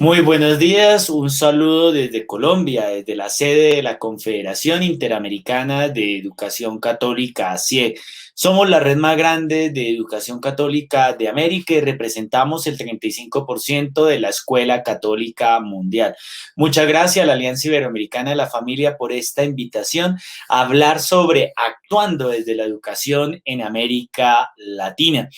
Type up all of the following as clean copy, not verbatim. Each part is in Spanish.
Muy buenos días, un saludo desde Colombia, desde la sede de la Confederación Interamericana de Educación Católica, CIE. Somos la red más grande de educación católica de América y representamos el 35% de la escuela católica mundial. Muchas gracias a la Alianza Iberoamericana de la Familia por esta invitación a hablar sobre actuando desde la educación en América Latina.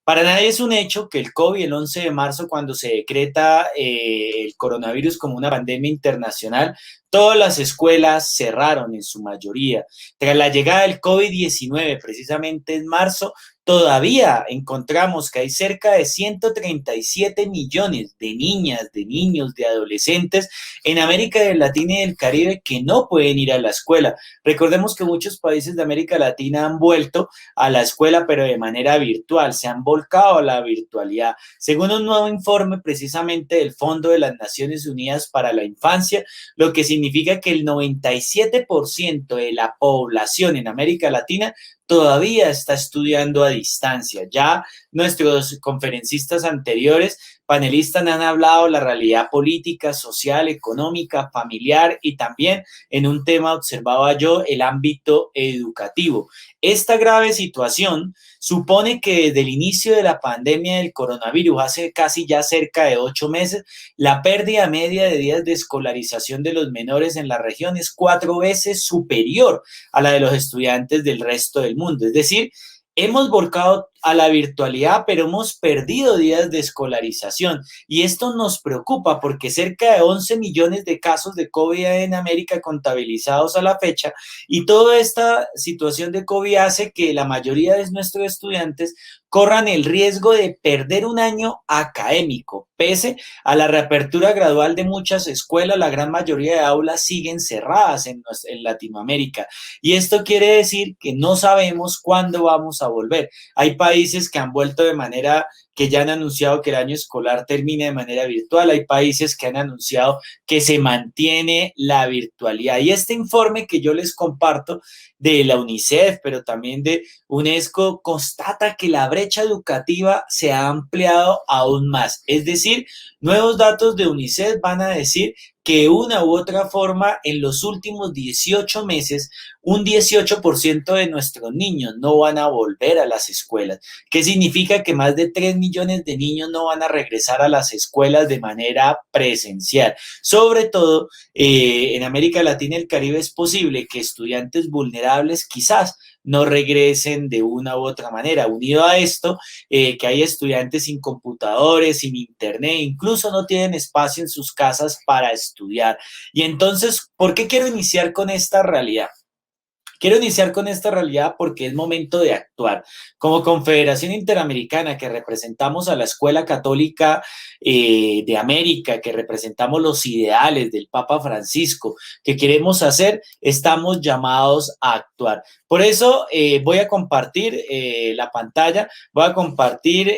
Para nadie es un hecho que el COVID, el 11 de marzo, cuando se decreta el coronavirus como una pandemia internacional, todas las escuelas cerraron en su mayoría. Tras la llegada del COVID-19, precisamente en marzo, todavía encontramos que hay cerca de 137 millones de niñas, de niños, de adolescentes en América Latina y el Caribe que no pueden ir a la escuela. Recordemos que muchos países de América Latina han vuelto a la escuela, pero de manera virtual, se han volcado a la virtualidad. Según un nuevo informe precisamente del Fondo de las Naciones Unidas para la Infancia, lo que significa que el 97% de la población en América Latina todavía está estudiando a distancia. Ya nuestros conferencistas anteriores, panelistas, han hablado de la realidad política, social, económica, familiar y también en un tema observaba yo el ámbito educativo. Esta grave situación supone que desde el inicio de la pandemia del coronavirus, hace casi ya cerca de 8 meses, la pérdida media de días de escolarización de los menores en la región es 4 veces superior a la de los estudiantes del resto del mundo. Es decir, hemos volcado a la virtualidad, pero hemos perdido días de escolarización. Y esto nos preocupa porque cerca de 11 millones de casos de COVID en América contabilizados a la fecha, y toda esta situación de COVID hace que la mayoría de nuestros estudiantes corran el riesgo de perder un año académico. Pese a la reapertura gradual de muchas escuelas, la gran mayoría de aulas siguen cerradas en Latinoamérica. Y esto quiere decir que no sabemos cuándo vamos a volver. Hay países que han vuelto de manera que ya han anunciado que el año escolar termine de manera virtual. Hay países que han anunciado que se mantiene la virtualidad. Y este informe que yo les comparto de la UNICEF, pero también de UNESCO, constata que la brecha educativa se ha ampliado aún más. Es decir, nuevos datos de UNICEF van a decir que de una u otra forma en los últimos 18 meses un 18% de nuestros niños no van a volver a las escuelas. ¿Qué significa? Que más de 3 millones de niños no van a regresar a las escuelas de manera presencial. Sobre todo en América Latina y el Caribe es posible que estudiantes vulnerables quizás no regresen de una u otra manera. Unido a esto, que hay estudiantes sin computadores, sin internet, incluso no tienen espacio en sus casas para estudiar. Y entonces, ¿por qué quiero iniciar con esta realidad? Quiero iniciar con esta realidad porque es momento de actuar. Como Confederación Interamericana, que representamos a la Escuela Católica de América, que representamos los ideales del Papa Francisco, que queremos hacer, estamos llamados a actuar. Por eso voy a compartir la pantalla, voy a compartir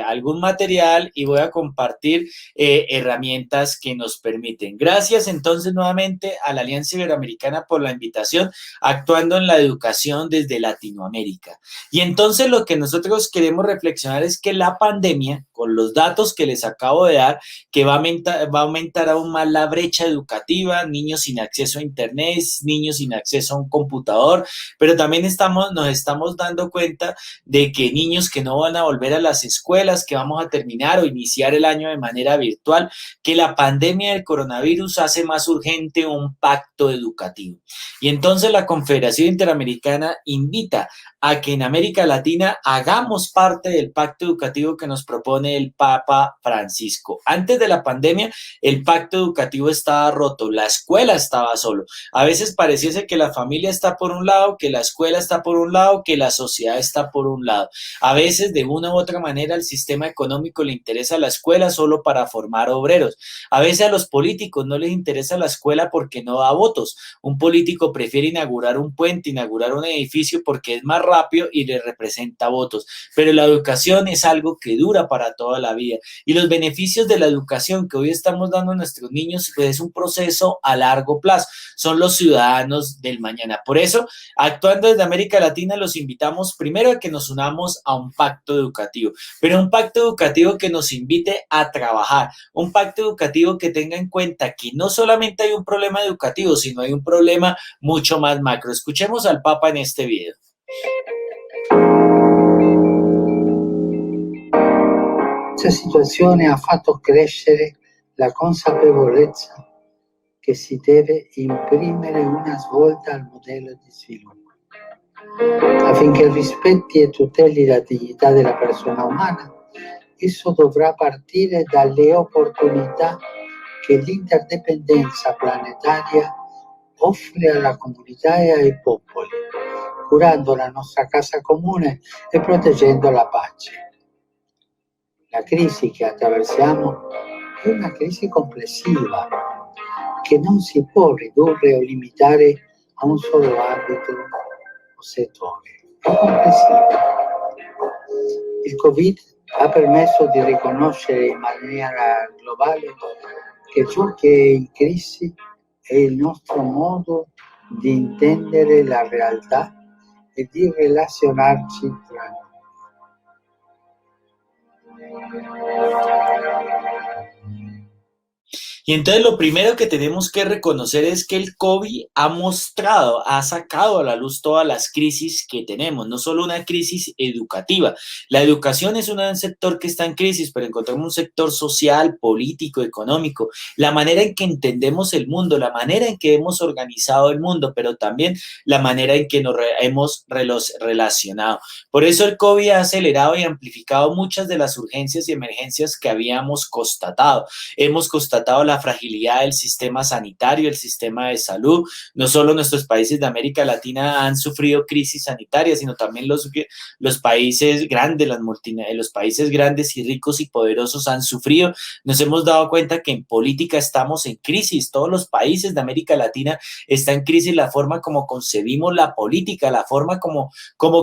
algún material y voy a compartir herramientas que nos permiten. Gracias entonces nuevamente a la Alianza Iberoamericana por la invitación, actuando en la educación desde Latinoamérica. Y entonces lo que nosotros queremos reflexionar es que la pandemia, con los datos que les acabo de dar, que va a aumentar aún más la brecha educativa, niños sin acceso a internet, niños sin acceso a un computador, pero también nos estamos dando cuenta de que niños que no van a volver a las escuelas, que vamos a terminar o iniciar el año de manera virtual, que la pandemia del coronavirus hace más urgente un pacto educativo. Y entonces la Confederación Interamericana invita a que en América Latina hagamos parte del pacto educativo que nos propone el Papa Francisco. Antes de la pandemia, el pacto educativo estaba roto, la escuela estaba solo. A veces pareciese que la familia está por un lado, que la escuela está por un lado, que la sociedad está por un lado. A veces, de una u otra manera, el sistema económico le interesa a la escuela solo para formar obreros. A veces a los políticos no les interesa la escuela porque no da votos. Un político prefiere inaugurar un puente, inaugurar un edificio porque es más rápido y le representa votos. Pero la educación es algo que dura para toda la vida. Y los beneficios de la educación que hoy estamos dando a nuestros niños, pues es un proceso a largo plazo, son los ciudadanos del mañana. Por eso, actuando desde América Latina, los invitamos primero a que nos unamos a un pacto educativo, pero un pacto educativo que nos invite a trabajar, un pacto educativo que tenga en cuenta que no solamente hay un problema educativo, sino hay un problema mucho más macro. Escuchemos al Papa en este video. Questa situazione ha fatto crescere la consapevolezza che si deve imprimere una svolta al modello di sviluppo, affinché rispetti e tuteli la dignità della persona umana. Esso dovrà partire dalle opportunità che l'interdipendenza planetaria offre alla comunità e ai popoli, curando la nostra casa comune e proteggendo la pace. La crisi che attraversiamo è una crisi complessiva che non si può ridurre o limitare a un solo ambito o settore. È complessiva. Il Covid ha permesso di riconoscere in maniera globale che ciò che è in crisi è il nostro modo di intendere la realtà e di relazionarci tra noi. Y entonces lo primero que tenemos que reconocer es que el COVID ha mostrado, ha sacado a la luz todas las crisis que tenemos, no solo una crisis educativa. La educación es un sector que está en crisis, pero encontramos un sector social, político, económico, la manera en que entendemos el mundo, la manera en que hemos organizado el mundo, pero también la manera en que nos hemos relacionado. Por eso el COVID ha acelerado y amplificado muchas de las urgencias y emergencias que habíamos constatado. Hemos constatado la fragilidad del sistema sanitario, el sistema de salud. No solo nuestros países de América Latina han sufrido crisis sanitarias, sino también los países grandes, los países grandes y ricos y poderosos han sufrido. Nos hemos dado cuenta que en política estamos en crisis. Todos los países de América Latina están en crisis. La forma como concebimos la política, la forma como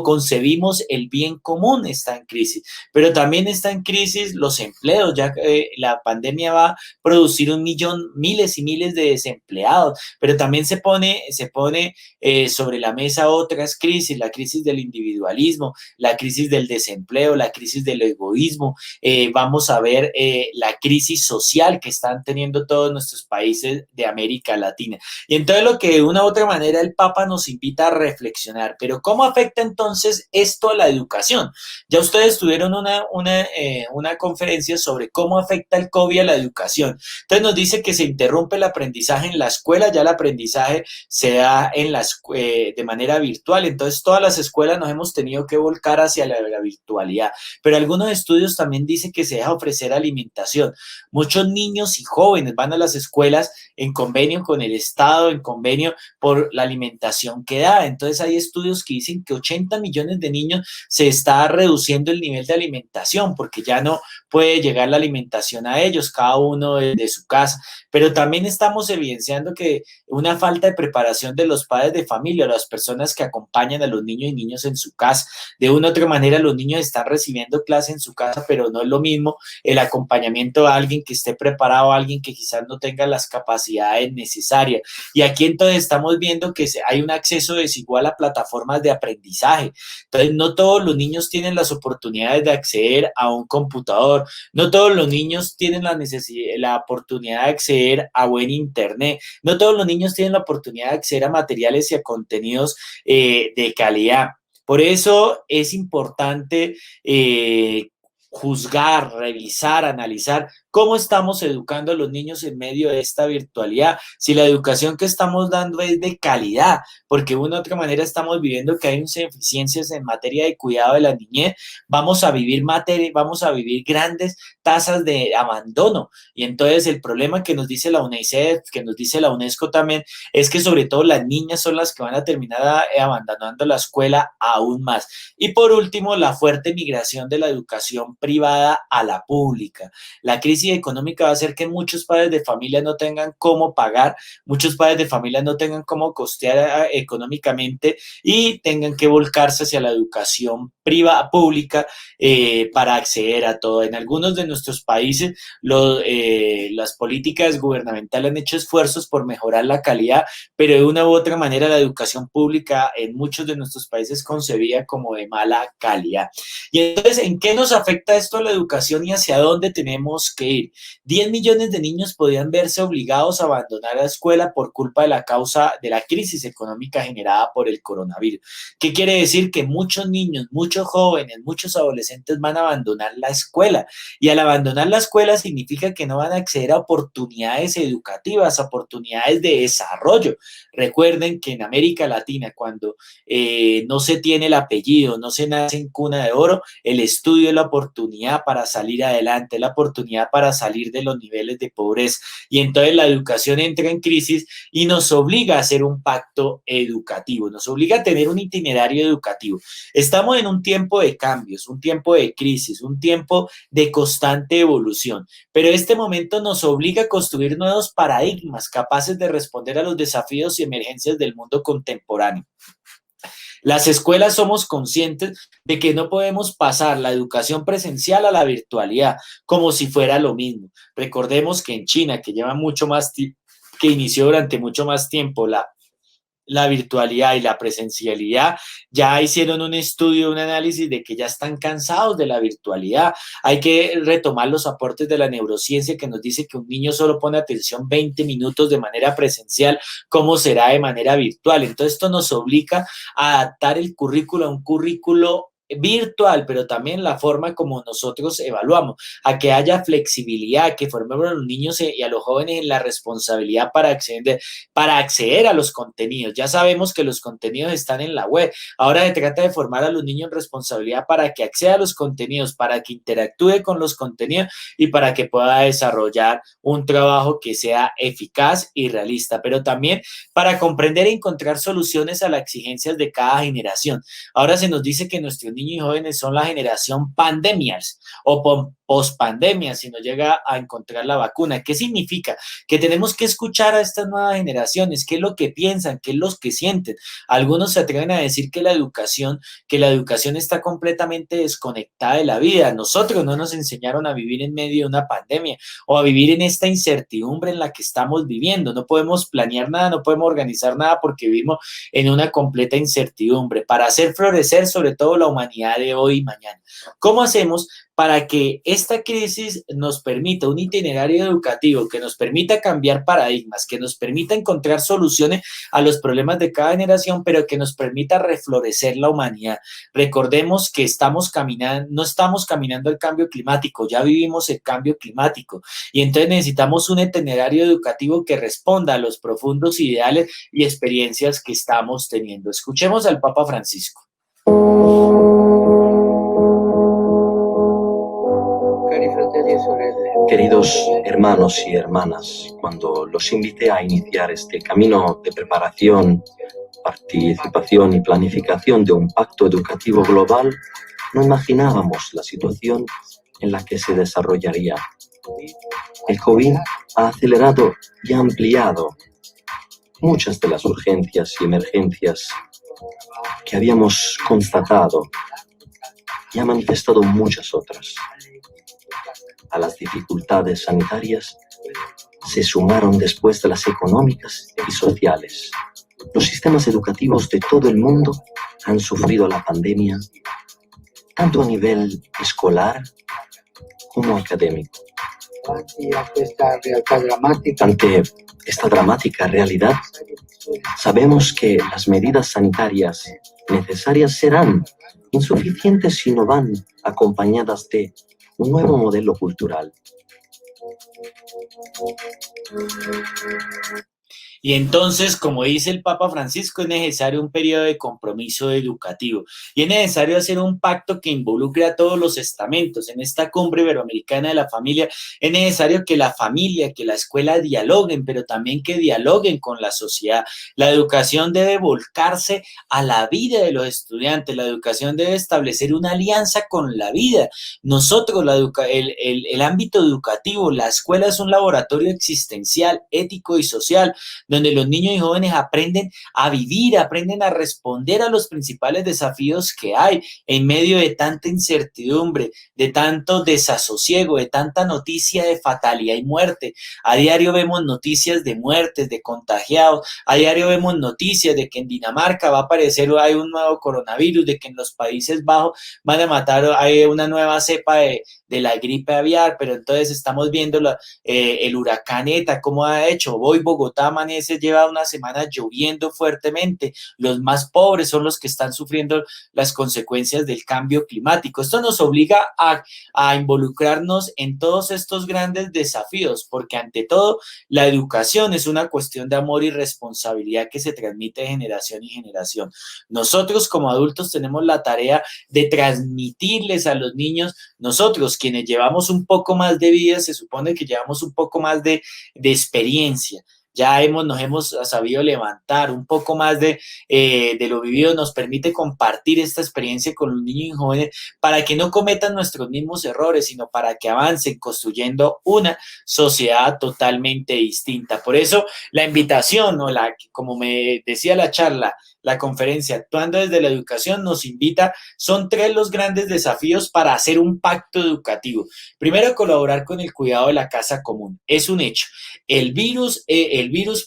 concebimos el bien común está en crisis. Pero también está en crisis los empleos, ya que la pandemia va a producir miles y miles de desempleados, pero también se pone sobre la mesa otras crisis, la crisis del individualismo, la crisis del desempleo, la crisis del egoísmo. Vamos a ver la crisis social que están teniendo todos nuestros países de América Latina. Y entonces lo que de una u otra manera el Papa nos invita a reflexionar, pero ¿cómo afecta entonces esto a la educación? Ya ustedes tuvieron una conferencia sobre cómo afecta el COVID a la educación. Entonces nos dice que se interrumpe el aprendizaje en la escuela, ya el aprendizaje se da de manera virtual, entonces todas las escuelas nos hemos tenido que volcar hacia la virtualidad, pero algunos estudios también dicen que se deja ofrecer alimentación. Muchos niños y jóvenes van a las escuelas en convenio con el Estado, en convenio por la alimentación que da, entonces hay estudios que dicen que 80 millones de niños se está reduciendo el nivel de alimentación porque ya no puede llegar la alimentación a ellos, cada uno de su casa, pero también estamos evidenciando que una falta de preparación de los padres de familia, las personas que acompañan a los niños y niños en su casa. De una u otra manera, los niños están recibiendo clase en su casa, pero no es lo mismo el acompañamiento a alguien que esté preparado, a alguien que quizás no tenga las capacidades necesarias. Y aquí entonces estamos viendo que hay un acceso desigual a plataformas de aprendizaje. Entonces, no todos los niños tienen las oportunidades de acceder a un computador, no todos los niños tienen la oportunidad de acceder a buen internet, no todos los niños tienen la oportunidad de acceder a materiales y a contenidos de calidad. Por eso es importante juzgar, revisar, analizar cómo estamos educando a los niños en medio de esta virtualidad, si la educación que estamos dando es de calidad, porque de una u otra manera estamos viviendo que hay unas deficiencias en materia de cuidado de la niñez, vamos a vivir grandes tasas de abandono, y entonces el problema que nos dice la UNICEF, que nos dice la UNESCO también, es que sobre todo las niñas son las que van a terminar abandonando la escuela aún más. Y por último, la fuerte migración de la educación privada a la pública. La crisis económica va a hacer que muchos padres de familia no tengan cómo pagar, muchos padres de familia no tengan cómo costear económicamente y tengan que volcarse hacia la educación privada, pública, para acceder a todo. En algunos de nuestros países, las políticas gubernamentales han hecho esfuerzos por mejorar la calidad, pero de una u otra manera la educación pública en muchos de nuestros países es concebida como de mala calidad. Y entonces, ¿en qué nos afecta esto a la educación y hacia dónde tenemos que ir? 10 millones de niños podrían verse obligados a abandonar la escuela por culpa de la causa de la crisis económica generada por el coronavirus. ¿Qué quiere decir? Que muchos niños, muchos jóvenes, muchos adolescentes van a abandonar la escuela. Y al abandonar la escuela significa que no van a acceder a oportunidades educativas, a oportunidades de desarrollo. Recuerden que en América Latina, cuando no se tiene el apellido, no se nace en cuna de oro, el estudio es la oportunidad para salir adelante, la oportunidad para salir de los niveles de pobreza. Y entonces la educación entra en crisis y nos obliga a hacer un pacto educativo, nos obliga a tener un itinerario educativo. Estamos en un tiempo de cambios, un tiempo de crisis, un tiempo de constante evolución, pero este momento nos obliga a construir nuevos paradigmas capaces de responder a los desafíos y emergencias del mundo contemporáneo. Las escuelas somos conscientes de que no podemos pasar la educación presencial a la virtualidad como si fuera lo mismo. Recordemos que en China, que lleva mucho más que inició durante mucho más tiempo la virtualidad y la presencialidad, ya hicieron un estudio, un análisis de que ya están cansados de la virtualidad. Hay que retomar los aportes de la neurociencia que nos dice que un niño solo pone atención 20 minutos de manera presencial, ¿cómo será de manera virtual? Entonces esto nos obliga a adaptar el currículo a un currículo virtual, pero también la forma como nosotros evaluamos, a que haya flexibilidad, que formemos a los niños y a los jóvenes en la responsabilidad para acceder a los contenidos. Ya sabemos que los contenidos están en la web. Ahora se trata de formar a los niños en responsabilidad para que acceda a los contenidos, para que interactúe con los contenidos y para que pueda desarrollar un trabajo que sea eficaz y realista, pero también para comprender e encontrar soluciones a las exigencias de cada generación. Ahora se nos dice que nuestros niños y jóvenes son la generación pandemias o post-pandemia si no llega a encontrar la vacuna. ¿Qué significa? Que tenemos que escuchar a estas nuevas generaciones, qué es lo que piensan, qué es lo que sienten. Algunos se atreven a decir que la educación está completamente desconectada de la vida. Nosotros no nos enseñaron a vivir en medio de una pandemia o a vivir en esta incertidumbre en la que estamos viviendo. No podemos planear nada, no podemos organizar nada porque vivimos en una completa incertidumbre para hacer florecer sobre todo la humanidad de hoy y mañana. ¿Cómo hacemos para que esta crisis nos permita un itinerario educativo que nos permita cambiar paradigmas, que nos permita encontrar soluciones a los problemas de cada generación, pero que nos permita reflorecer la humanidad? Recordemos que no estamos caminando el cambio climático, ya vivimos el cambio climático y entonces necesitamos un itinerario educativo que responda a los profundos ideales y experiencias que estamos teniendo. Escuchemos al Papa Francisco. Queridos hermanos y hermanas, cuando los invité a iniciar este camino de preparación, participación y planificación de un pacto educativo global, no imaginábamos la situación en la que se desarrollaría. El COVID ha acelerado y ampliado muchas de las urgencias y emergencias que habíamos constatado y ha manifestado muchas otras. A las dificultades sanitarias se sumaron después de las económicas y sociales. Los sistemas educativos de todo el mundo han sufrido la pandemia, tanto a nivel escolar como académico. Ante esta dramática realidad, sabemos que las medidas sanitarias necesarias serán insuficientes si no van acompañadas de un nuevo modelo cultural. Y entonces, como dice el Papa Francisco, es necesario un periodo de compromiso educativo y es necesario hacer un pacto que involucre a todos los estamentos. En esta cumbre iberoamericana de la familia es necesario que la familia, que la escuela dialoguen, pero también que dialoguen con la sociedad. La educación debe volcarse a la vida de los estudiantes, la educación debe establecer una alianza con la vida. Nosotros, el ámbito educativo, la escuela es un laboratorio existencial, ético y social, donde los niños y jóvenes aprenden a vivir, aprenden a responder a los principales desafíos que hay en medio de tanta incertidumbre, de tanto desasosiego, de tanta noticia de fatalidad y muerte. A diario vemos noticias de muertes, de contagiados, a diario vemos noticias de que en Dinamarca va a aparecer, hay un nuevo coronavirus, de que en los Países Bajos van a matar, hay una nueva cepa de la gripe aviar, pero entonces estamos viendo el huracán ETA, cómo ha hecho. Hoy Bogotá amanece, lleva una semana lloviendo fuertemente. Los más pobres son los que están sufriendo las consecuencias del cambio climático. Esto nos obliga a involucrarnos en todos estos grandes desafíos, porque ante todo, la educación es una cuestión de amor y responsabilidad que se transmite de generación y generación. Nosotros como adultos tenemos la tarea de transmitirles a los niños, nosotros quienes llevamos un poco más de vida, se supone que llevamos un poco más de experiencia. Ya nos hemos sabido levantar un poco más de lo vivido, nos permite compartir esta experiencia con los niños y jóvenes para que no cometan nuestros mismos errores, sino para que avancen construyendo una sociedad totalmente distinta. Por eso la invitación, o como me decía la charla, la conferencia Actuando desde la Educación nos invita, son 3 los grandes desafíos para hacer un pacto educativo. Primero, colaborar con el cuidado de la casa común. Es un hecho. El virus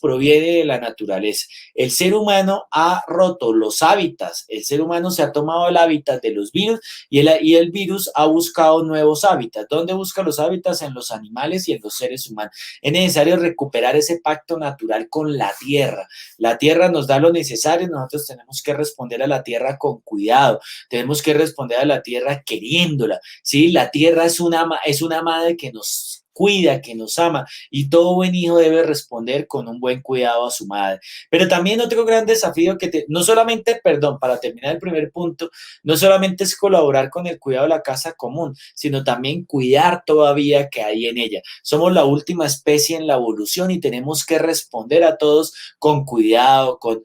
proviene de la naturaleza. El ser humano ha roto los hábitats. El ser humano se ha tomado el hábitat de los virus y el virus ha buscado nuevos hábitats. ¿Dónde busca los hábitats? En los animales y en los seres humanos. Es necesario recuperar ese pacto natural con la tierra. La tierra nos da lo necesario, nosotros tenemos que responder a la tierra con cuidado, tenemos que responder a la tierra queriéndola, ¿sí? La tierra es una madre que nos cuida, que nos ama, y todo buen hijo debe responder con un buen cuidado a su madre. Pero también otro gran desafío no solamente, perdón, para terminar el primer punto, no solamente es colaborar con el cuidado de la casa común, sino también cuidar todavía que hay en ella. Somos la última especie en la evolución y tenemos que responder a todos con cuidado, con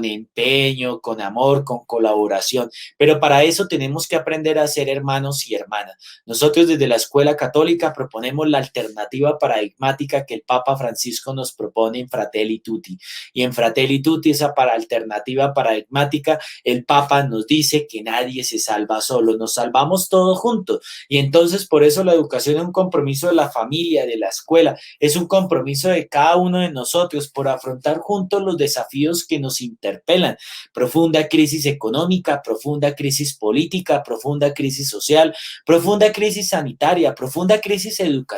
empeño, con amor, con colaboración. Pero para eso tenemos que aprender a ser hermanos y hermanas. Nosotros desde la Escuela Católica proponemos la alternativa paradigmática que el Papa Francisco nos propone en Fratelli Tutti. Y en Fratelli Tutti, esa alternativa paradigmática, el Papa nos dice que nadie se salva solo, nos salvamos todos juntos. Y entonces por eso la educación es un compromiso de la familia, de la escuela, es un compromiso de cada uno de nosotros por afrontar juntos los desafíos que nos interpelan. Profunda crisis económica, profunda crisis política, profunda crisis social, profunda crisis sanitaria, profunda crisis educativa.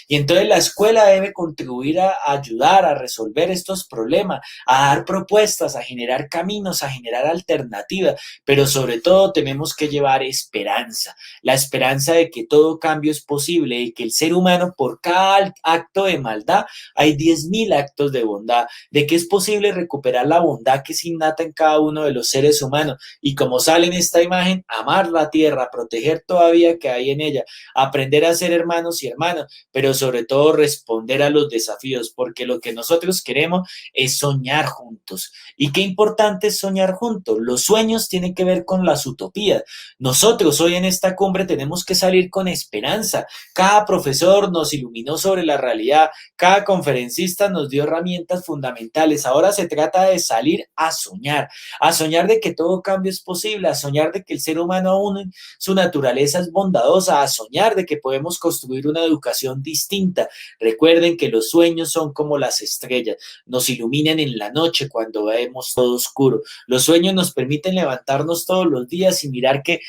Y entonces la escuela debe contribuir a ayudar a resolver estos problemas, a dar propuestas, a generar caminos, a generar alternativas, pero sobre todo tenemos que llevar esperanza, la esperanza de que todo cambio es posible y que el ser humano, por cada acto de maldad, hay 10.000 actos de bondad, de que es posible recuperar la bondad que es innata en cada uno de los seres humanos y, como sale en esta imagen, amar la tierra, proteger todavía que hay en ella, aprender a ser hermanos y hermanas, pero sobre todo responder a los desafíos, porque lo que nosotros queremos es soñar juntos. ¿Y qué importante es soñar juntos? Los sueños tienen que ver con las utopías. Nosotros hoy en esta cumbre tenemos que salir con esperanza. Cada profesor nos iluminó sobre la realidad, cada conferencista nos dio herramientas fundamentales. Ahora se trata de salir a soñar de que todo cambio es posible, a soñar de que el ser humano aún su naturaleza es bondadosa, a soñar de que podemos construir una educación distinta. Recuerden que los sueños son como las estrellas, nos iluminan en la noche cuando vemos todo oscuro. Los sueños nos permiten levantarnos todos los días y mirar que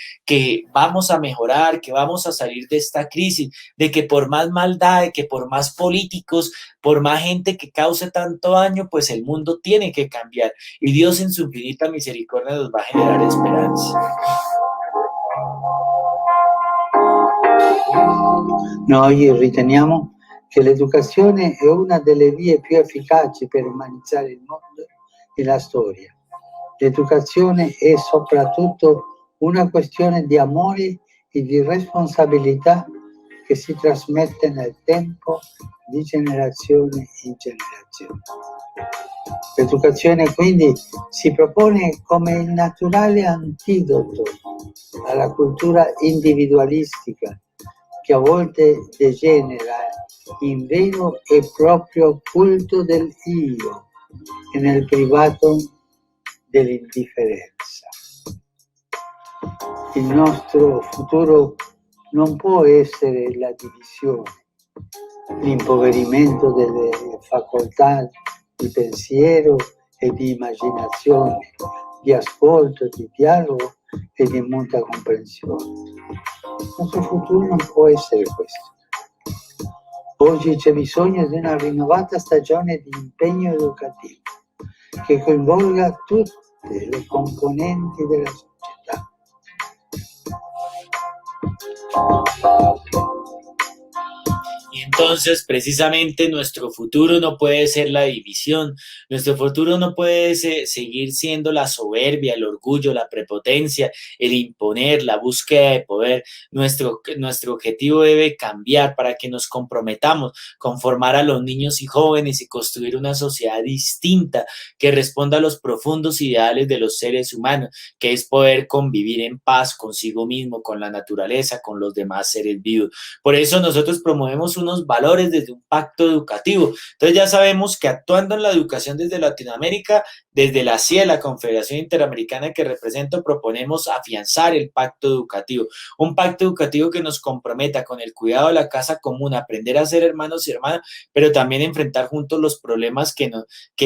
vamos a mejorar, que vamos a salir de esta crisis, de que por más maldad, de que por más políticos, por más gente que cause tanto daño, pues el mundo tiene que cambiar y Dios en su infinita misericordia nos va a generar esperanza. Noi riteniamo che l'educazione è una delle vie più efficaci per umanizzare il mondo e la storia. L'educazione è soprattutto una questione di amore e di responsabilità che si trasmette nel tempo di generazione in generazione. L'educazione quindi si propone come il naturale antidoto alla cultura individualistica che a volte degenera in vero e proprio culto del io e nel privato dell'indifferenza. Il nostro futuro non può essere la divisione, l'impoverimento delle facoltà di pensiero e di immaginazione, di ascolto, di dialogo e di mutua comprensione. Il nostro futuro non può essere questo. Oggi c'è bisogno di una rinnovata stagione di impegno educativo che coinvolga tutte le componenti della società. Y entonces, precisamente, nuestro futuro no puede ser la división, nuestro futuro no puede seguir siendo la soberbia, el orgullo, la prepotencia, el imponer, la búsqueda de poder. Nuestro objetivo debe cambiar para que nos comprometamos con formar a los niños y jóvenes y construir una sociedad distinta que responda a los profundos ideales de los seres humanos, que es poder convivir en paz consigo mismo, con la naturaleza, con los demás seres vivos. Por eso nosotros promovemos unos valores desde un pacto educativo. Entonces ya sabemos que actuando en la educación desde Latinoamérica, desde la CIE, la Confederación Interamericana que represento, proponemos afianzar el pacto educativo. Un pacto educativo que nos comprometa con el cuidado de la casa común, aprender a ser hermanos y hermanas, pero también enfrentar juntos los problemas que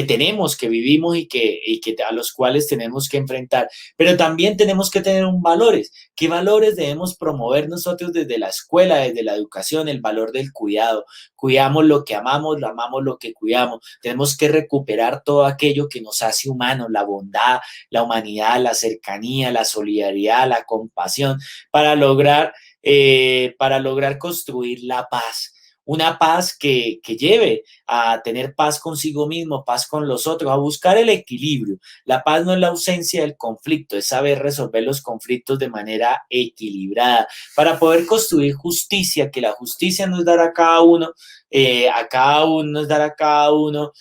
tenemos, que vivimos y que a los cuales tenemos que enfrentar. Pero también tenemos que tener un valores. ¿Qué valores debemos promover nosotros desde la escuela, desde la educación? El valor del cuidado. Cuidamos lo que amamos lo que cuidamos. Tenemos que recuperar todo aquello que nos hace humanos, la bondad, la humanidad, la cercanía, la solidaridad, la compasión, para lograr construir la paz. Una paz que lleve a tener paz consigo mismo, paz con los otros, a buscar el equilibrio. La paz no es la ausencia del conflicto, es saber resolver los conflictos de manera equilibrada para poder construir justicia, que la justicia no es dar a cada uno, no es dar a cada uno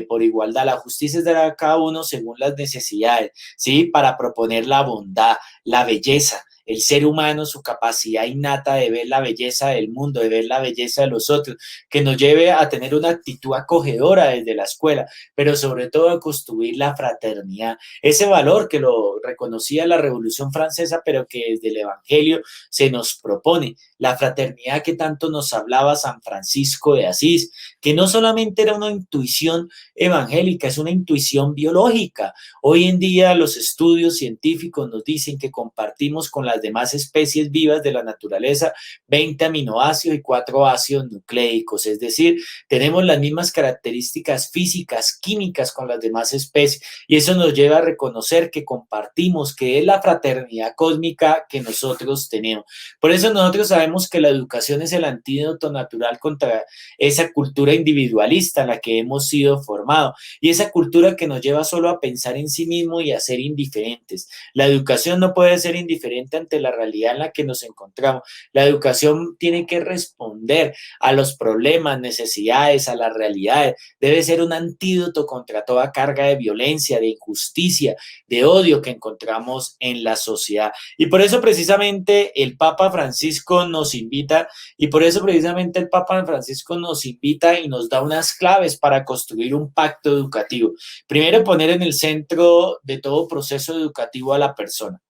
por igualdad, la justicia es dar a cada uno según las necesidades, ¿sí? Para proponer la bondad, la belleza. El ser humano, su capacidad innata de ver la belleza del mundo, de ver la belleza de los otros, que nos lleve a tener una actitud acogedora desde la escuela, pero sobre todo a construir la fraternidad. Ese valor que lo reconocía la Revolución Francesa, pero que desde el Evangelio se nos propone. La fraternidad que tanto nos hablaba San Francisco de Asís, que no solamente era una intuición evangélica, es una intuición biológica. Hoy en día los estudios científicos nos dicen que compartimos con las demás especies vivas de la naturaleza 20 aminoácidos y 4 ácidos nucleicos, es decir, tenemos las mismas características físicas, químicas con las demás especies, y eso nos lleva a reconocer que compartimos, que es la fraternidad cósmica que nosotros tenemos. Por eso nosotros sabemos que la educación es el antídoto natural contra esa cultura individualista en la que hemos sido formados, y esa cultura que nos lleva solo a pensar en sí mismo y a ser indiferentes. La educación no puede ser indiferente ante la realidad en la que nos encontramos. La educación tiene que responder a los problemas, necesidades, a las realidades. Debe ser un antídoto contra toda carga de violencia, de injusticia, de odio que encontramos en la sociedad. Y por eso precisamente el Papa Francisco nos invita, y nos da unas claves para construir un pacto educativo. Primero, poner en el centro de todo proceso educativo a la persona.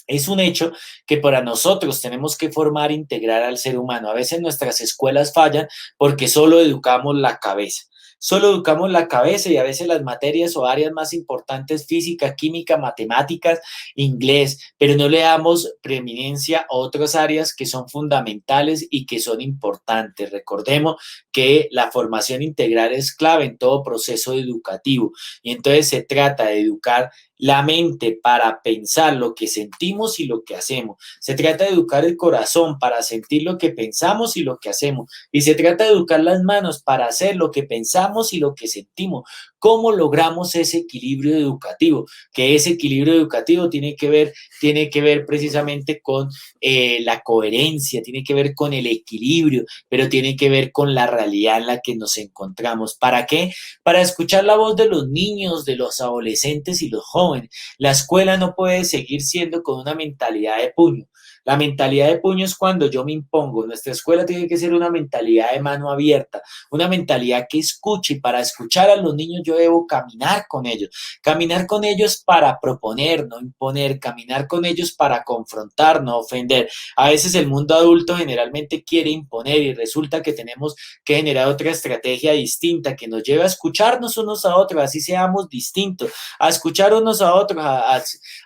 Es un hecho que para nosotros tenemos que formar e integrar al ser humano. A veces nuestras escuelas fallan porque solo educamos la cabeza. Solo educamos la cabeza y a veces las materias o áreas más importantes, física, química, matemáticas, inglés, pero no le damos preeminencia a otras áreas que son fundamentales y que son importantes. Recordemos que la formación integral es clave en todo proceso educativo y entonces se trata de educar la mente para pensar lo que sentimos y lo que hacemos. Se trata de educar el corazón para sentir lo que pensamos y lo que hacemos. Y se trata de educar las manos para hacer lo que pensamos y lo que sentimos. ¿Cómo logramos ese equilibrio educativo? Que ese equilibrio educativo tiene que ver precisamente con la coherencia, tiene que ver con el equilibrio, pero tiene que ver con la realidad en la que nos encontramos. ¿Para qué? Para escuchar la voz de los niños, de los adolescentes y los jóvenes. La escuela no puede seguir siendo con una mentalidad de puño. La mentalidad de puño es cuando yo me impongo. Nuestra escuela tiene que ser una mentalidad de mano abierta, una mentalidad que escuche, y para escuchar a los niños yo debo caminar con ellos para proponer, no imponer, caminar con ellos para confrontar, no ofender. A veces el mundo adulto generalmente quiere imponer y resulta que tenemos que generar otra estrategia distinta que nos lleve a escucharnos unos a otros, así seamos distintos, a escuchar unos a otros,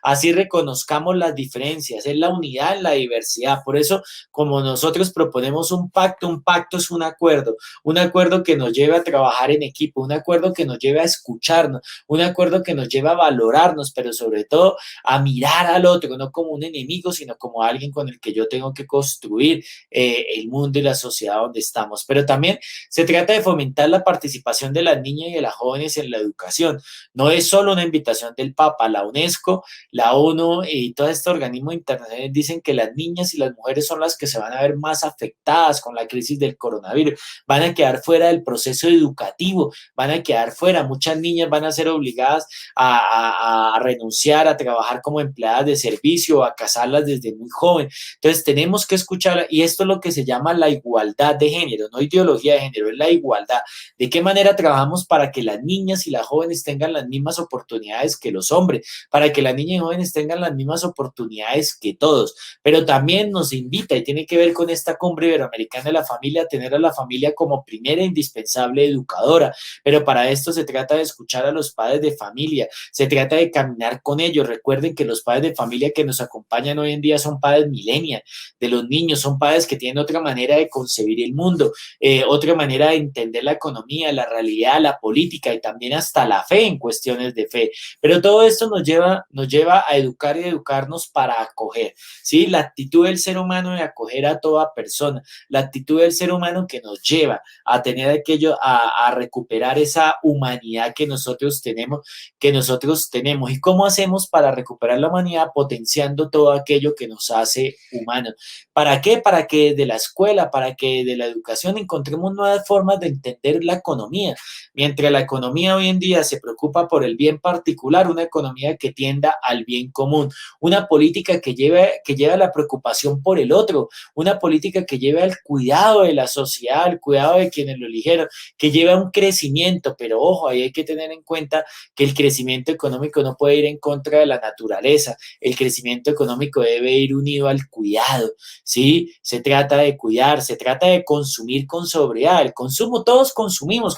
así reconozcamos las diferencias, es la unidad en la diversidad. Por eso, como nosotros proponemos un pacto es un acuerdo que nos lleve a trabajar en equipo, un acuerdo que nos lleve a escucharnos, un acuerdo que nos lleve a valorarnos, pero sobre todo a mirar al otro, no como un enemigo, sino como alguien con el que yo tengo que construir el mundo y la sociedad donde estamos. Pero también se trata de fomentar la participación de las niñas y de las jóvenes en la educación. No es solo una invitación del Papa, la UNESCO, la ONU y todos estos organismos internacionales dicen que las niñas y las mujeres son las que se van a ver más afectadas con la crisis del coronavirus, van a quedar fuera del proceso educativo, van a quedar fuera, muchas niñas van a ser obligadas a renunciar a trabajar como empleadas de servicio, a casarlas desde muy joven. Entonces tenemos que escuchar, y esto es lo que se llama la igualdad de género, no ideología de género, es la igualdad. ¿De qué manera trabajamos para que las niñas y las jóvenes tengan las mismas oportunidades que los hombres? Para que las niñas y jóvenes tengan las mismas oportunidades que todos. Pero también nos invita, y tiene que ver con esta cumbre iberoamericana de la familia, a tener a la familia como primera e indispensable educadora. Pero para esto se trata de escuchar a los padres de familia, se trata de caminar con ellos. Recuerden que los padres de familia que nos acompañan hoy en día son padres millennials de los niños, son padres que tienen otra manera de concebir el mundo, otra manera de entender la economía, la realidad, la política y también hasta la fe en cuestiones de fe. Pero todo esto nos lleva a educar y educarnos para acoger, ¿sí? La actitud del ser humano de acoger a toda persona, la actitud del ser humano que nos lleva a tener aquello, a recuperar esa humanidad que nosotros tenemos, ¿Y cómo hacemos para recuperar la humanidad? Potenciando todo aquello que nos hace humanos. ¿Para qué? Para que de la escuela, para que de la educación encontremos nuevas formas de entender la economía. Mientras la economía hoy en día se preocupa por el bien particular, una economía que tienda al bien común, una política que lleve a la preocupación por el otro, una política que lleve al cuidado de la sociedad, al cuidado de quienes lo eligieron, que lleve a un crecimiento, pero ojo, ahí hay que tener en cuenta que el crecimiento económico no puede ir en contra de la naturaleza, el crecimiento económico debe ir unido al cuidado, ¿sí? Se trata de cuidar, se trata de consumir con sobriedad. El consumo, todos consumimos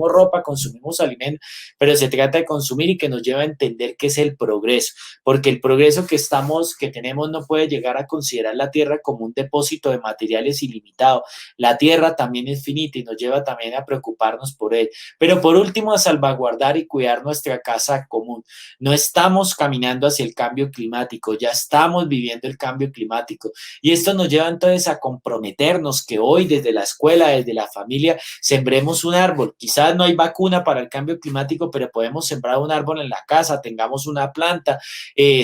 ropa, consumimos alimentos, pero se trata de consumir y que nos lleva a entender qué es el progreso, porque el progreso que tenemos no puede llegar a considerar la tierra como un depósito de materiales ilimitado. La tierra también es finita y nos lleva también a preocuparnos por él. Pero por último, a salvaguardar y cuidar nuestra casa común. No estamos caminando hacia el cambio climático, ya estamos viviendo el cambio climático. Y esto nos lleva entonces a comprometernos que hoy desde la escuela, desde la familia, sembremos un árbol. Quizás no hay vacuna para el cambio climático, pero podemos sembrar un árbol en la casa, tengamos una planta,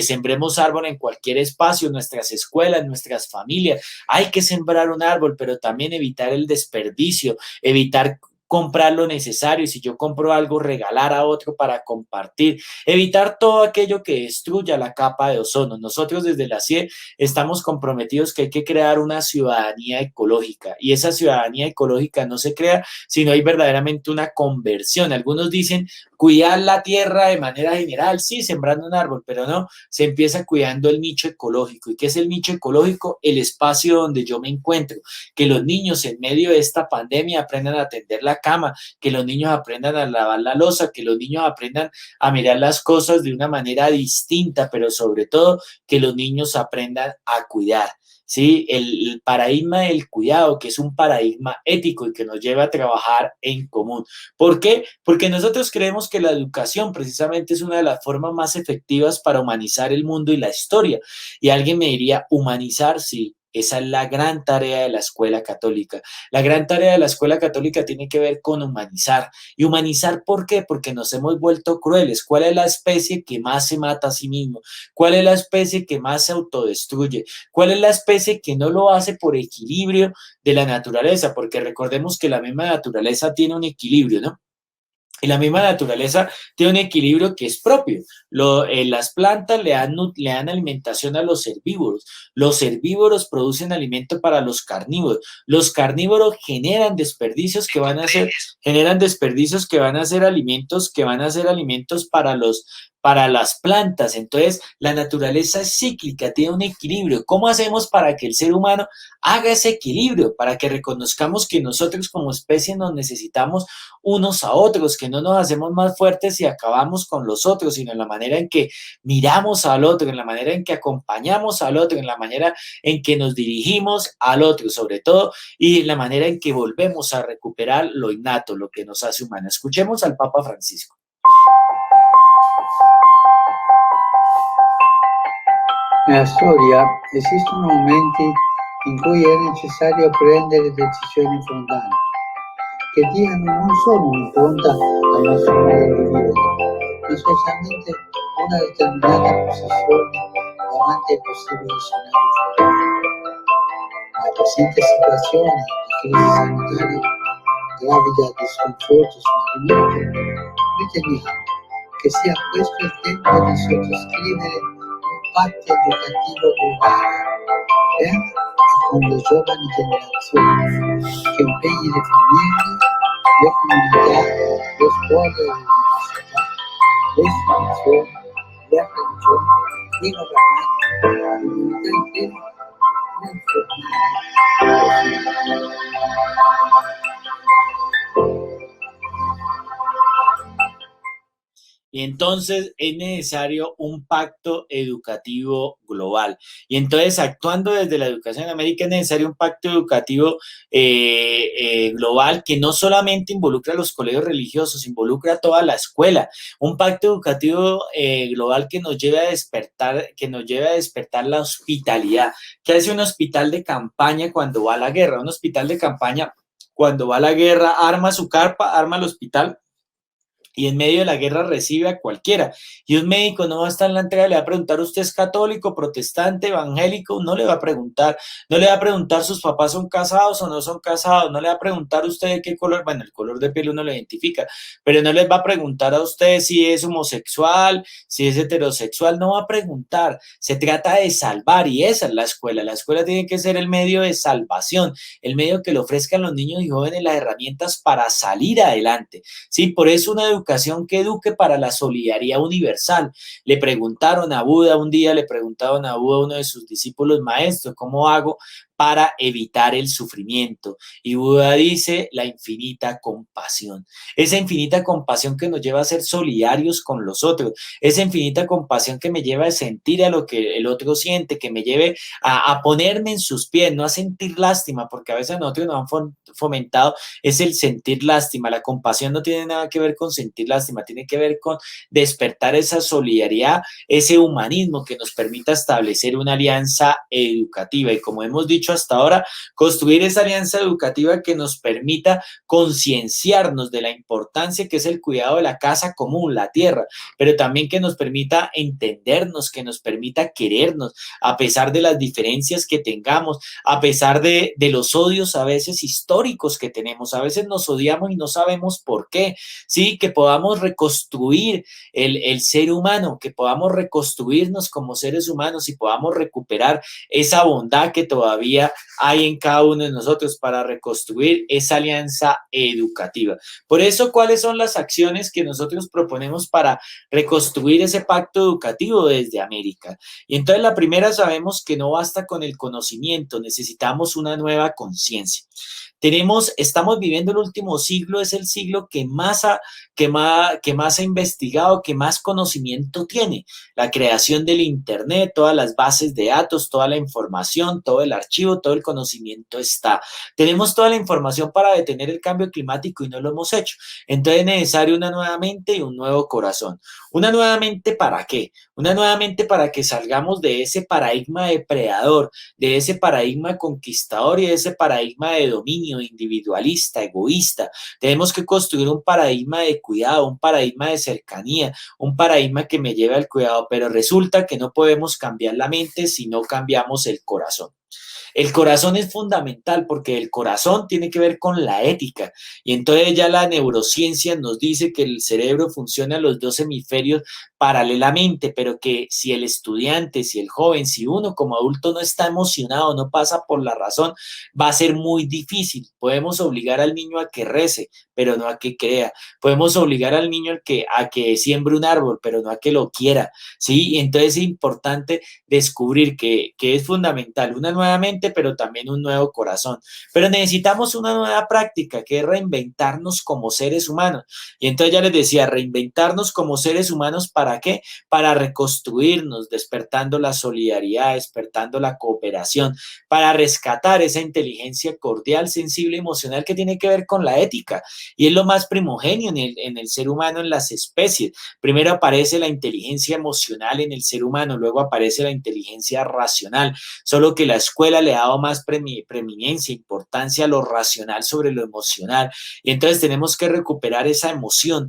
sembremos árbol en cualquier espacio, en nuestras escuelas, en nuestras familias. Hay que sembrar un árbol, pero también evitar el desperdicio, evitar comprar lo necesario, y si yo compro algo, regalar a otro para compartir, evitar todo aquello que destruya la capa de ozono. Nosotros desde la CIE estamos comprometidos que hay que crear una ciudadanía ecológica, y esa ciudadanía ecológica no se crea si no hay verdaderamente una conversión. Algunos dicen cuidar la tierra de manera general, sí, sembrando un árbol, pero no, se empieza cuidando el nicho ecológico. ¿Y qué es el nicho ecológico? El espacio donde yo me encuentro, que los niños en medio de esta pandemia aprendan a atender la cama, que los niños aprendan a lavar la loza, que los niños aprendan a mirar las cosas de una manera distinta, pero sobre todo que los niños aprendan a cuidar. ¿Sí? El paradigma del cuidado, que es un paradigma ético y que nos lleva a trabajar en común. ¿Por qué? Porque nosotros creemos recordemos que la educación precisamente es una de las formas más efectivas para humanizar el mundo y la historia. Y alguien me diría, humanizar, sí. Esa es la gran tarea de la escuela católica. La gran tarea de la escuela católica tiene que ver con humanizar. ¿Y humanizar por qué? Porque nos hemos vuelto crueles. ¿Cuál es la especie que más se mata a sí mismo? ¿Cuál es la especie que más se autodestruye? ¿Cuál es la especie que no lo hace por equilibrio de la naturaleza? Porque recordemos que la misma naturaleza tiene un equilibrio, ¿no? Y la misma naturaleza tiene un equilibrio que es propio. Las plantas le dan alimentación a los herbívoros producen alimento para los carnívoros generan desperdicios que van a ser alimentos para las plantas. Entonces, la naturaleza es cíclica, tiene un equilibrio. ¿Cómo hacemos para que el ser humano haga ese equilibrio? Para que reconozcamos que nosotros como especie nos necesitamos unos a otros, que no nos hacemos más fuertes y acabamos con los otros, sino en la manera en que miramos al otro, en la manera en que acompañamos al otro, en la manera en que nos dirigimos al otro, sobre todo, y en la manera en que volvemos a recuperar lo innato, lo que nos hace humanos. Escuchemos al Papa Francisco. Nella storia esistono momenti in cui è necessario prendere decisioni fondali, che diano non solo un'impronta al nostro modo di vivere, ma specialmente una determinata posizione davanti ai possibili scenari futuri. La presente situazione di crisi sanitaria, gravida di sconforto e smarrimento, riteniamo che sia questo il tempo di sottoscrivere un patto educativo globale per e con le giovani generazioni, che impegni le famiglie, le comunità, le scuole e le università, le istituzioni, le religioni, i governanti, l'umanità intera nel formare. Y entonces es necesario un pacto educativo global. Y entonces, actuando desde la educación en América, es necesario un pacto educativo global que no solamente involucra a los colegios religiosos, involucra a toda la escuela. Un pacto educativo global que nos lleve a despertar la hospitalidad. ¿Qué hace un hospital de campaña cuando va a la guerra? Un hospital de campaña, cuando va a la guerra, arma su carpa, arma el hospital, y en medio de la guerra recibe a cualquiera. Y un médico no va a estar en la entrega, le va a preguntar, ¿usted es católico, protestante, evangélico? No le va a preguntar. No le va a preguntar, ¿sus papás son casados o no son casados? No le va a preguntar usted de qué color, bueno, el color de piel uno lo identifica, pero no les va a preguntar a usted si es homosexual, si es heterosexual, no va a preguntar. Se trata de salvar, y esa es la escuela. La escuela tiene que ser el medio de salvación, el medio que le ofrezcan a los niños y jóvenes las herramientas para salir adelante. Sí, por eso una educación que eduque para la solidaridad universal. Le preguntaron a Buda, un día le preguntaron a Buda, uno de sus discípulos maestros, ¿cómo hago para evitar el sufrimiento? Y Buda dice, la infinita compasión. Esa infinita compasión que nos lleva a ser solidarios con los otros. Esa infinita compasión que me lleva a sentir a lo que el otro siente, que me lleve a ponerme en sus pies, no a sentir lástima, porque a veces nosotros nos han fomentado es el sentir lástima. La compasión no tiene nada que ver con sentir lástima, tiene que ver con despertar esa solidaridad, ese humanismo que nos permita establecer una alianza educativa. Y como hemos dicho hasta ahora, construir esa alianza educativa que nos permita concienciarnos de la importancia que es el cuidado de la casa común, la tierra, pero también que nos permita entendernos, que nos permita querernos, a pesar de las diferencias que tengamos, a pesar de los odios a veces históricos que tenemos. A veces nos odiamos y no sabemos por qué. Sí, que podamos reconstruir el ser humano, que podamos reconstruirnos como seres humanos y podamos recuperar esa bondad que todavía hay en cada uno de nosotros para reconstruir esa alianza educativa. Por eso, ¿cuáles son las acciones que nosotros proponemos para reconstruir ese pacto educativo desde América? Y entonces la primera, sabemos que no basta con el conocimiento, necesitamos una nueva conciencia. Estamos viviendo el último siglo, es el siglo que más ha investigado, que más conocimiento tiene. La creación del Internet, todas las bases de datos, toda la información, todo el archivo, todo el conocimiento está. Tenemos toda la información para detener el cambio climático y no lo hemos hecho. Entonces es necesario una nueva mente y un nuevo corazón. ¿Una nueva mente para qué? Una nueva mente para que salgamos de ese paradigma depredador, de ese paradigma conquistador y de ese paradigma de dominio individualista, egoísta. Tenemos que construir un paradigma de cuidado, un paradigma de cercanía, un paradigma que me lleve al cuidado, pero resulta que no podemos cambiar la mente si no cambiamos el corazón. El corazón es fundamental porque el corazón tiene que ver con la ética y entonces ya la neurociencia nos dice que el cerebro funciona a los dos hemisferios paralelamente, pero que si el estudiante, si el joven, si uno como adulto no está emocionado, no pasa por la razón, va a ser muy difícil. Podemos obligar al niño a que rece, pero no a que crea. Podemos obligar al niño a que siembre un árbol, pero no a que lo quiera, ¿sí? Y entonces es importante descubrir que es fundamental una nueva mente, pero también un nuevo corazón. Pero necesitamos una nueva práctica, que es reinventarnos como seres humanos. Y entonces ya les decía, reinventarnos como seres humanos, ¿para qué? Para reconstruirnos, despertando la solidaridad, despertando la cooperación, para rescatar esa inteligencia cordial, sensible, emocional que tiene que ver con la ética. Y es lo más primogenio en el ser humano, en las especies. Primero aparece la inteligencia emocional en el ser humano, luego aparece la inteligencia racional, solo que la escuela le ha dado más preeminencia, importancia a lo racional sobre lo emocional. Y entonces tenemos que recuperar esa emoción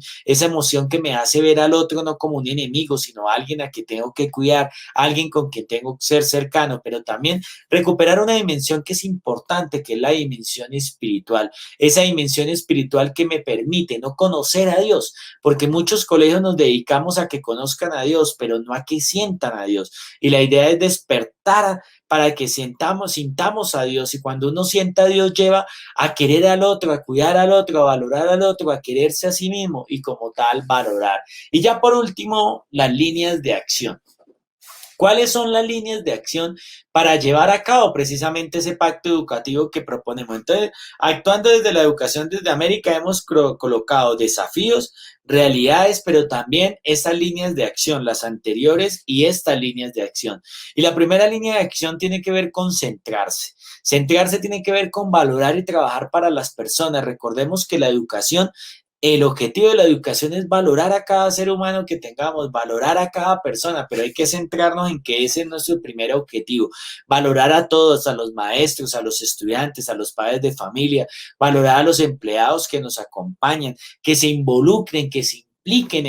que me hace ver al otro no como un enemigo, sino a alguien a quien tengo que cuidar, alguien con quien tengo que ser cercano, pero también recuperar una dimensión que es importante, que es la dimensión espiritual, esa dimensión espiritual que me permite no conocer a Dios, porque muchos colegios nos dedicamos a que conozcan a Dios, pero no a que sientan a Dios. Y la idea es despertar para que sintamos a Dios. Y cuando uno sienta a Dios, lleva a querer al otro, a cuidar al otro, a valorar al otro, a quererse a sí mismo y como tal valorar. Y ya por último, las líneas de acción. ¿Cuáles son las líneas de acción para llevar a cabo precisamente ese pacto educativo que proponemos? Entonces, actuando desde la educación desde América, hemos colocado desafíos, realidades, pero también estas líneas de acción, las anteriores y estas líneas de acción. Y la primera línea de acción tiene que ver con centrarse. Centrarse tiene que ver con valorar y trabajar para las personas. Recordemos que la educación, el objetivo de la educación es valorar a cada ser humano que tengamos, valorar a cada persona, pero hay que centrarnos en que ese es nuestro primer objetivo, valorar a todos, a los maestros, a los estudiantes, a los padres de familia, valorar a los empleados que nos acompañan, que se involucren, que se impliquen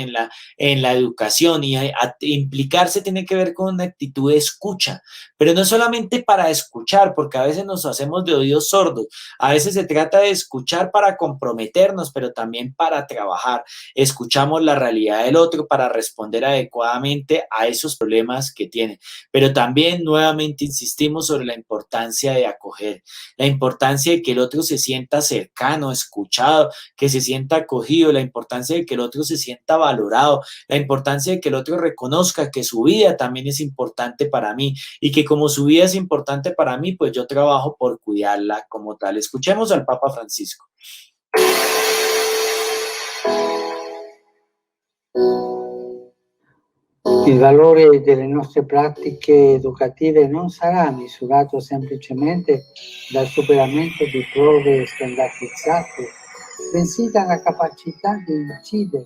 en la educación y implicarse tiene que ver con una actitud de escucha, pero no solamente para escuchar, porque a veces nos hacemos de oídos sordos, a veces se trata de escuchar para comprometernos, pero también para trabajar. Escuchamos la realidad del otro para responder adecuadamente a esos problemas que tiene, pero también nuevamente insistimos sobre la importancia de acoger, la importancia de que el otro se sienta cercano, escuchado, que se sienta acogido, la importancia de que el otro se sienta valorado, la importancia de que el otro reconozca que su vida también es importante para mí y que como su vida es importante para mí, pues yo trabajo por cuidarla como tal. Escuchemos al Papa Francisco. Il valore delle nostre pratiche educative non sarà misurato semplicemente dal superamento di prove standardizzate, bensì dalla capacità di incidere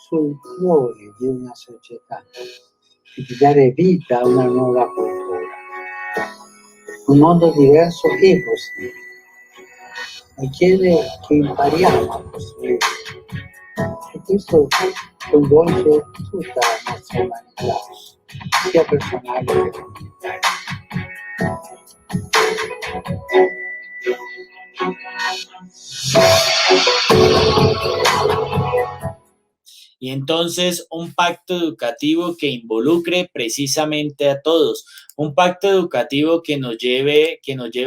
sul cuore di una società e di dare vita a una nuova cultura. Un mondo diverso è possibile. Richiede che impariamo a costruire. E questo coinvolge tutta la nostra umanità, sia personale che comunitaria. Y entonces un pacto educativo que involucre precisamente a todos, un pacto educativo que nos lleve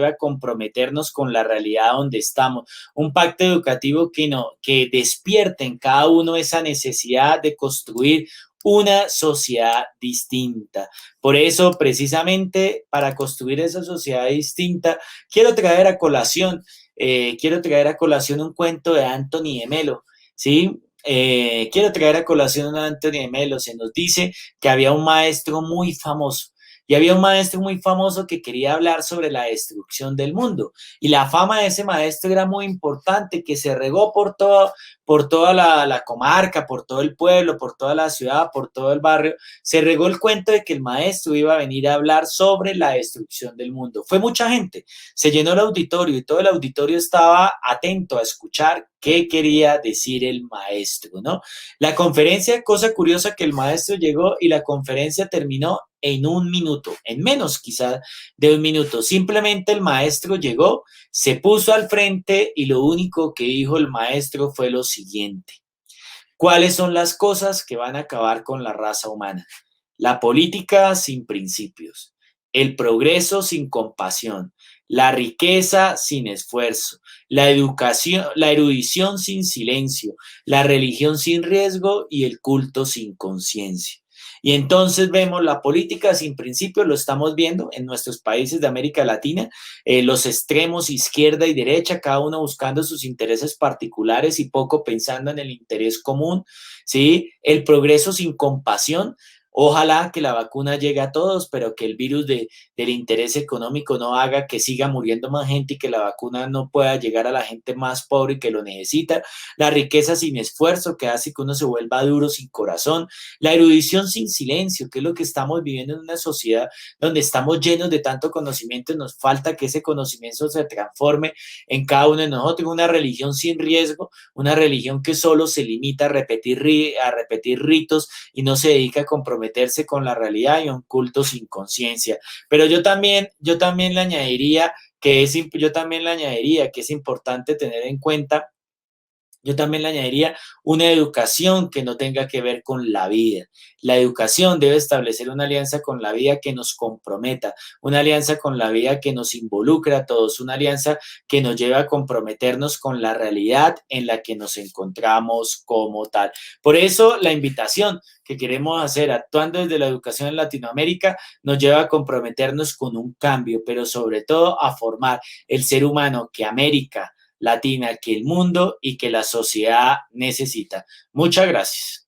a comprometernos con la realidad donde estamos, un pacto educativo que despierte en cada uno esa necesidad de construir una sociedad distinta. Por eso, precisamente, para construir esa sociedad distinta, quiero traer a colación quiero traer a colación un cuento de Anthony de Melo, ¿sí? Quiero traer a colación a Anthony de Melo. Se nos dice que había un maestro muy famoso. Y había un maestro muy famoso que quería hablar sobre la destrucción del mundo. Y la fama de ese maestro era muy importante, que se regó por toda la comarca, por todo el pueblo, por toda la ciudad, por todo el barrio. Se regó el cuento de que el maestro iba a venir a hablar sobre la destrucción del mundo. Fue mucha gente, se llenó el auditorio y todo el auditorio estaba atento a escuchar qué quería decir el maestro, ¿no? La conferencia, cosa curiosa que el maestro llegó y la conferencia terminó en un minuto, en menos quizás de un minuto. Simplemente el maestro llegó, se puso al frente y lo único que dijo el maestro fue lo siguiente: ¿cuáles son las cosas que van a acabar con la raza humana? La política sin principios, el progreso sin compasión, la riqueza sin esfuerzo, la educación, la erudición sin silencio, la religión sin riesgo y el culto sin conciencia. Y entonces vemos la política sin principios, lo estamos viendo en nuestros países de América Latina, los extremos izquierda y derecha, cada uno buscando sus intereses particulares y poco pensando en el interés común, ¿sí? El progreso sin compasión. Ojalá que la vacuna llegue a todos, pero que el virus del interés económico no haga que siga muriendo más gente y que la vacuna no pueda llegar a la gente más pobre y que lo necesita. La riqueza sin esfuerzo, que hace que uno se vuelva duro sin corazón. La erudición sin silencio, que es lo que estamos viviendo en una sociedad donde estamos llenos de tanto conocimiento y nos falta que ese conocimiento se transforme en cada uno de nosotros. Una religión sin riesgo, una religión que solo se limita a repetir ritos y no se dedica a comprometerse con la realidad, y un culto sin conciencia. Pero yo también le añadiría que es importante tener en cuenta. Yo también le añadiría una educación que no tenga que ver con la vida. La educación debe establecer una alianza con la vida que nos comprometa, una alianza con la vida que nos involucre a todos, una alianza que nos lleve a comprometernos con la realidad en la que nos encontramos como tal. Por eso la invitación que queremos hacer actuando desde la educación en Latinoamérica nos lleva a comprometernos con un cambio, pero sobre todo a formar el ser humano que América Latina, que el mundo y que la sociedad necesita. Muchas gracias.